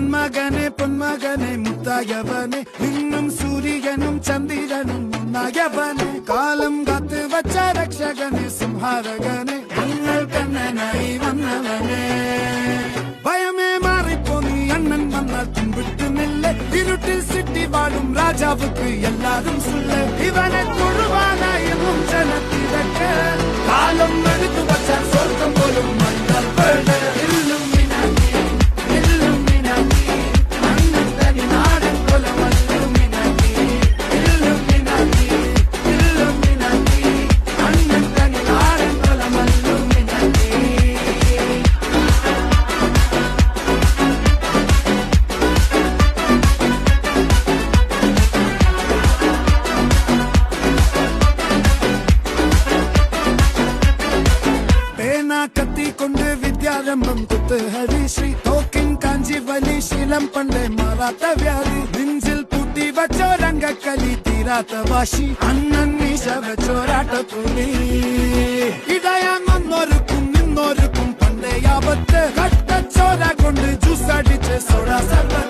നന്മകനെ പൊന്മകനെ മുത്തായവനെ നിന്നും സൂര്യനും ചന്ദ്രനും ഒന്നായവനെ കാലം കാത്ത് വച്ച രക്ഷകനെ സംഹാരകനെ ഞങ്ങൾ കണ്ണനായി വന്നവനെ ഭയമേ മാറിപ്പോ നീ അണ്ണൻ വന്നാൽ തുമ്പിട്ടുന്നില്ല ഇരുട്ടിൽ സിറ്റി വാഴും രാജാവുക്ക് എല്ലാരും സുല്ല ഇവനെ തൊഴുവാനായും ജനത്തിരക്ക് കാലം എടുത്തു വച്ചാൽ സ്വർഗം പോലും മണ്ണൽ വീട് കത്തിക്കൊണ്ട് വിദ്യാരംഭം കുത്ത് ഹരിശ്രീ തോക്കിൻ കാഞ്ചി വലി ശീലം പണ്ടേ മാറാത്ത വ്യാധി നെഞ്ചിൽ പൂട്ടി വച്ചോരംഗക്കലി തീരാത്ത വാശി അണ്ണൻ മീശ വെച്ചോരാട്ട പുലി ഇടയാൻ വന്നോർക്കും നിന്നോർക്കും പണ്ടേ ആപത്ത് കട്ടച്ചോര കൊണ്ട് ജ്യൂസ് അടിച്ച് സോഡ സർബത്ത്